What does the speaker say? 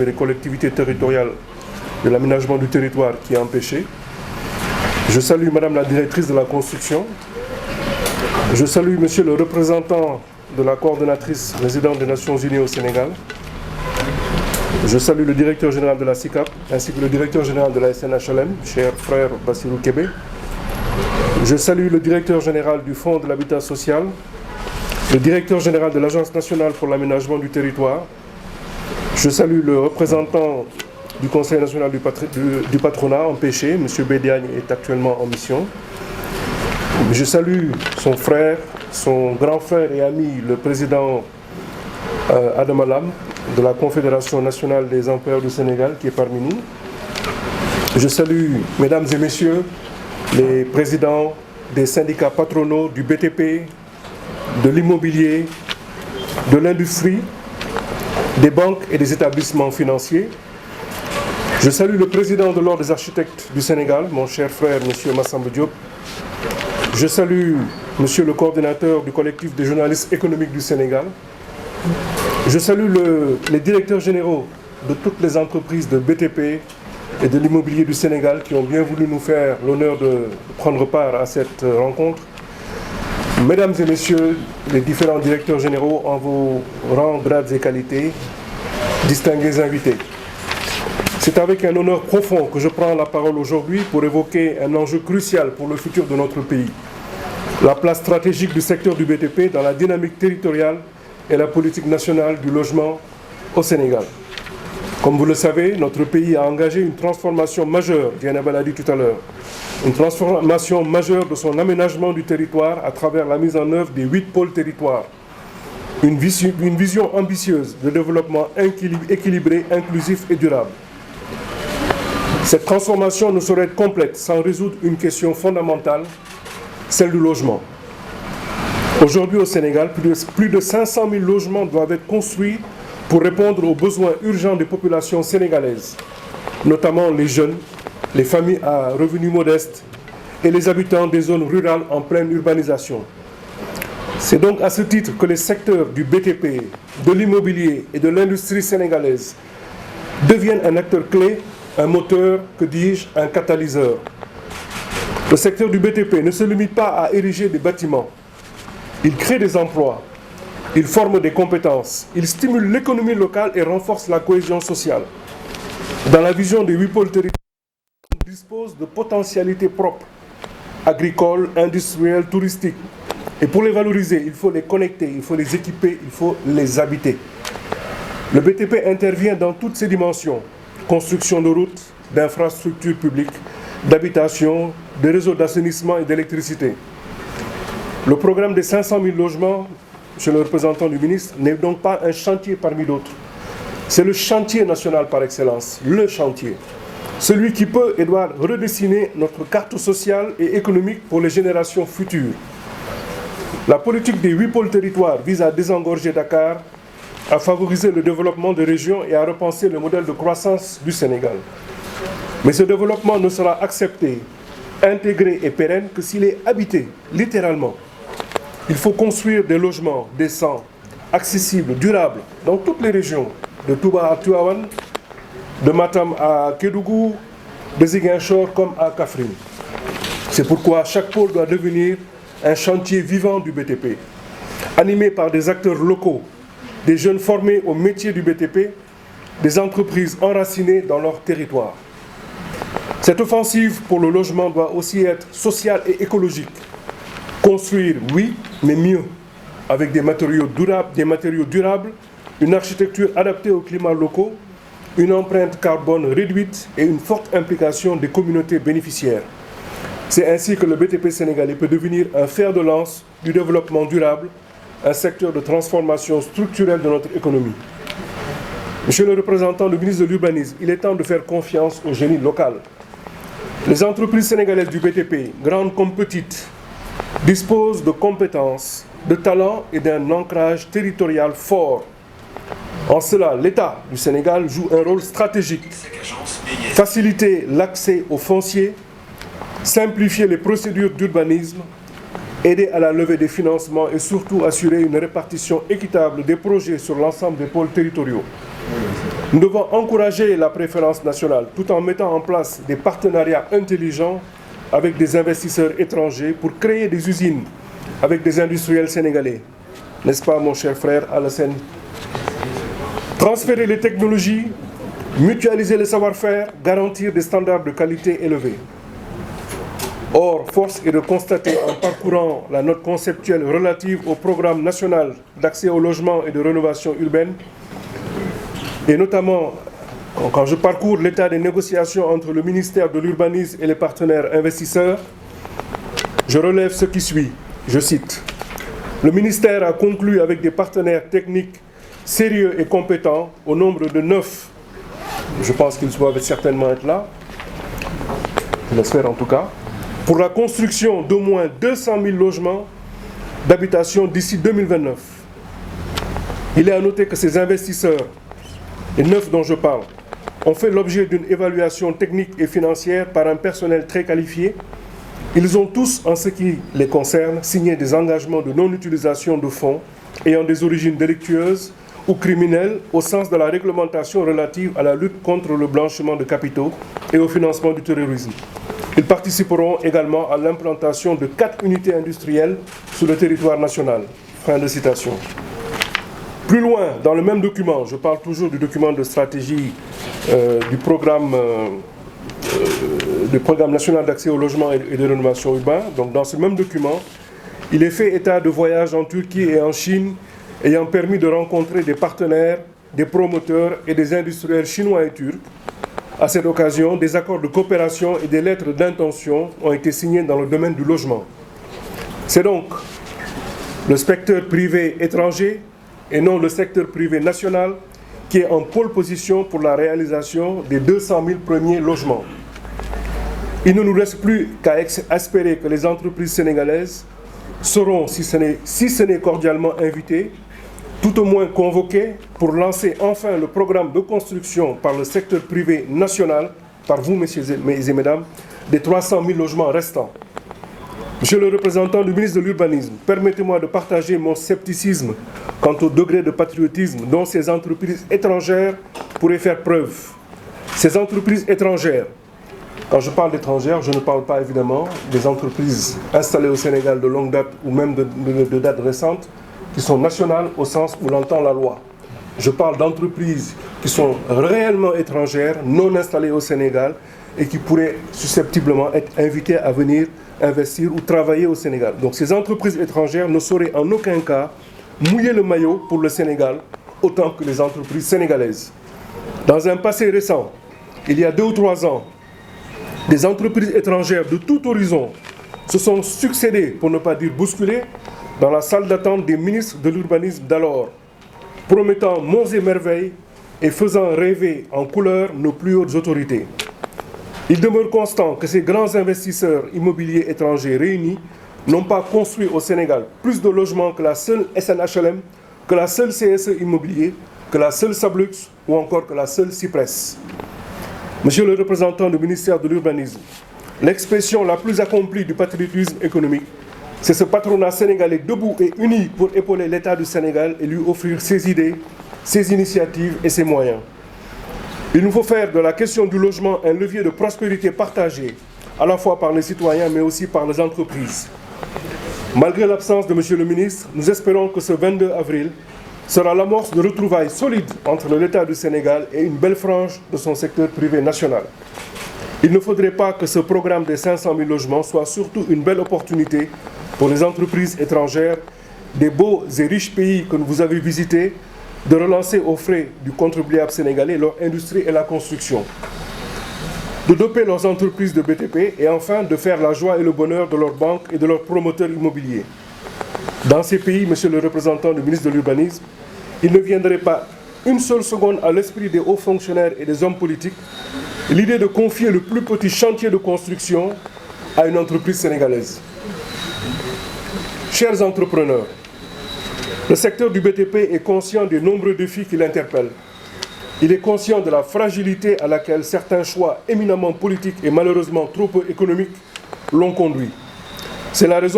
des collectivités territoriales de l'aménagement du territoire qui est empêché. Je salue Madame la directrice de la construction. Je salue Monsieur le représentant de la coordonnatrice résidente des Nations Unies au Sénégal. Je salue le directeur général de la SICAP ainsi que le directeur général de la SNHLM, cher frère Bassirou Kébé. Je salue le directeur général du Fonds de l'Habitat Social, le directeur général de l'Agence nationale pour l'aménagement du territoire. Je salue le représentant du Conseil national du patronat empêché, M. Bédiagne est actuellement en mission. Je salue son frère, son grand frère et ami, le président Adam Alam, de la Confédération nationale des employeurs du Sénégal, qui est parmi nous. Je salue, mesdames et messieurs, les présidents des syndicats patronaux du BTP, de l'immobilier, de l'industrie, des banques et des établissements financiers. Je salue le président de l'Ordre des architectes du Sénégal, mon cher frère, M. Massamba Diop. Je salue M. le coordinateur du collectif des journalistes économiques du Sénégal. Je salue les directeurs généraux de toutes les entreprises de BTP et de l'immobilier du Sénégal qui ont bien voulu nous faire l'honneur de prendre part à cette rencontre. Mesdames et messieurs, les différents directeurs généraux en vos rangs, grades et qualités, distingués invités. C'est avec un honneur profond que je prends la parole aujourd'hui pour évoquer un enjeu crucial pour le futur de notre pays. La place stratégique du secteur du BTP dans la dynamique territoriale et la politique nationale du logement au Sénégal. Comme vous le savez, notre pays a engagé une transformation majeure, Diana l'a dit tout à l'heure, une transformation majeure de son aménagement du territoire à travers la mise en œuvre des 8 pôles territoires. Une vision ambitieuse de développement équilibré, inclusif et durable. Cette transformation ne saurait être complète sans résoudre une question fondamentale, celle du logement. Aujourd'hui au Sénégal, plus de 500 000 logements doivent être construits pour répondre aux besoins urgents des populations sénégalaises, notamment les jeunes, les familles à revenus modestes et les habitants des zones rurales en pleine urbanisation. C'est donc à ce titre que les secteurs du BTP, de l'immobilier et de l'industrie sénégalaise deviennent un acteur clé, un moteur, que dis-je, un catalyseur. Le secteur du BTP ne se limite pas à ériger des bâtiments. Il crée des emplois, il forme des compétences, il stimule l'économie locale et renforce la cohésion sociale. Dans la vision des 8 pôles territoriaux, on dispose de potentialités propres, agricoles, industrielles, touristiques. Et pour les valoriser, il faut les connecter, il faut les équiper, il faut les habiter. Le BTP intervient dans toutes ses dimensions. Construction de routes, d'infrastructures publiques, d'habitation, de réseaux d'assainissement et d'électricité. Le programme des 500 000 logements, monsieur le représentant du ministre, n'est donc pas un chantier parmi d'autres. C'est le chantier national par excellence, le chantier. Celui qui peut et doit redessiner notre carte sociale et économique pour les générations futures. La politique des 8 pôles territoires vise à désengorger Dakar, à favoriser le développement des régions et à repenser le modèle de croissance du Sénégal. Mais ce développement ne sera accepté, intégré et pérenne que s'il est habité, littéralement. Il faut construire des logements décents, accessibles, durables, dans toutes les régions, de Touba à Tivaouane, de Matam à Kédougou, de Ziguinchor comme à Kaffrine. C'est pourquoi chaque pôle doit devenir un chantier vivant du BTP, animé par des acteurs locaux, des jeunes formés au métier du BTP, des entreprises enracinées dans leur territoire. Cette offensive pour le logement doit aussi être sociale et écologique. Construire, oui, mais mieux, avec des matériaux durables, une architecture adaptée aux climats locaux, une empreinte carbone réduite et une forte implication des communautés bénéficiaires. C'est ainsi que le BTP sénégalais peut devenir un fer de lance du développement durable, un secteur de transformation structurelle de notre économie. Monsieur le représentant du ministre de l'Urbanisme, il est temps de faire confiance au génie local. Les entreprises sénégalaises du BTP, grandes comme petites, disposent de compétences, de talents et d'un ancrage territorial fort. En cela, l'État du Sénégal joue un rôle stratégique. Faciliter l'accès aux fonciers, simplifier les procédures d'urbanisme, aider à la levée des financements et surtout assurer une répartition équitable des projets sur l'ensemble des pôles territoriaux. Nous devons encourager la préférence nationale tout en mettant en place des partenariats intelligents avec des investisseurs étrangers pour créer des usines avec des industriels sénégalais. N'est-ce pas, mon cher frère Alassane? Transférer les technologies, mutualiser les savoir-faire, garantir des standards de qualité élevés. Or, force est de constater en parcourant la note conceptuelle relative au programme national d'accès au logement et de rénovation urbaine, et notamment quand je parcours l'état des négociations entre le ministère de l'Urbanisme et les partenaires investisseurs, je relève ce qui suit. Je cite: le ministère a conclu avec des partenaires techniques sérieux et compétents au nombre de 9. Je pense qu'ils doivent certainement être là, je l'espère en tout cas, pour la construction d'au moins 200 000 logements d'habitation d'ici 2029. Il est à noter que ces investisseurs, les 9 dont je parle, ont fait l'objet d'une évaluation technique et financière par un personnel très qualifié. Ils ont tous, en ce qui les concerne, signé des engagements de non-utilisation de fonds ayant des origines délictueuses ou criminelles au sens de la réglementation relative à la lutte contre le blanchiment de capitaux et au financement du terrorisme. Ils participeront également à l'implantation de 4 unités industrielles sur le territoire national. Fin de citation. Plus loin, dans le même document, je parle toujours du document de stratégie du programme national d'accès au logement et de rénovation urbaine. Donc dans ce même document, il est fait état de voyages en Turquie et en Chine ayant permis de rencontrer des partenaires, des promoteurs et des industriels chinois et turcs. À cette occasion, des accords de coopération et des lettres d'intention ont été signés dans le domaine du logement. C'est donc le secteur privé étranger et non le secteur privé national qui est en pôle position pour la réalisation des 200 000 premiers logements. Il ne nous reste plus qu'à espérer que les entreprises sénégalaises seront, si ce n'est cordialement invitées, tout au moins convoquées pour lancer enfin le programme de construction par le secteur privé national, par vous, messieurs et mesdames, des 300 000 logements restants. Monsieur le représentant du ministre de l'Urbanisme, permettez-moi de partager mon scepticisme quant au degré de patriotisme dont ces entreprises étrangères pourraient faire preuve. Ces entreprises étrangères, quand je parle d'étrangères, je ne parle pas évidemment des entreprises installées au Sénégal de longue date ou même de date récente, qui sont nationales au sens où l'entend la loi. Je parle d'entreprises qui sont réellement étrangères, non installées au Sénégal et qui pourraient susceptiblement être invitées à venir investir ou travailler au Sénégal. Donc ces entreprises étrangères ne sauraient en aucun cas mouiller le maillot pour le Sénégal autant que les entreprises sénégalaises. Dans un passé récent, il y a 2 ou 3 ans, des entreprises étrangères de tout horizon se sont succédées, pour ne pas dire bousculées, dans la salle d'attente des ministres de l'urbanisme d'alors, promettant monts et merveilles et faisant rêver en couleur nos plus hautes autorités. Il demeure constant que ces grands investisseurs immobiliers étrangers réunis n'ont pas construit au Sénégal plus de logements que la seule SNHLM, que la seule CSE Immobilier, que la seule Sablux ou encore que la seule Cypress. Monsieur le représentant du ministère de l'Urbanisme, l'expression la plus accomplie du patriotisme économique, c'est ce patronat sénégalais debout et uni pour épauler l'État du Sénégal et lui offrir ses idées, ses initiatives et ses moyens. Il nous faut faire de la question du logement un levier de prospérité partagé, à la fois par les citoyens mais aussi par les entreprises. Malgré l'absence de Monsieur le ministre, nous espérons que ce 22 avril sera l'amorce de retrouvailles solides entre l'État du Sénégal et une belle frange de son secteur privé national. Il ne faudrait pas que ce programme des 500 000 logements soit surtout une belle opportunité pour les entreprises étrangères des beaux et riches pays que vous avez visités de relancer aux frais du contribuable sénégalais leur industrie et la construction, de doper leurs entreprises de BTP et enfin de faire la joie et le bonheur de leurs banques et de leurs promoteurs immobiliers. Dans ces pays, monsieur le représentant du ministre de l'Urbanisme, il ne viendrait pas une seule seconde à l'esprit des hauts fonctionnaires et des hommes politiques l'idée de confier le plus petit chantier de construction à une entreprise sénégalaise. Chers entrepreneurs, le secteur du BTP est conscient des nombreux défis qui l'interpellent. Il est conscient de la fragilité à laquelle certains choix éminemment politiques et malheureusement trop peu économiques l'ont conduit. C'est la raison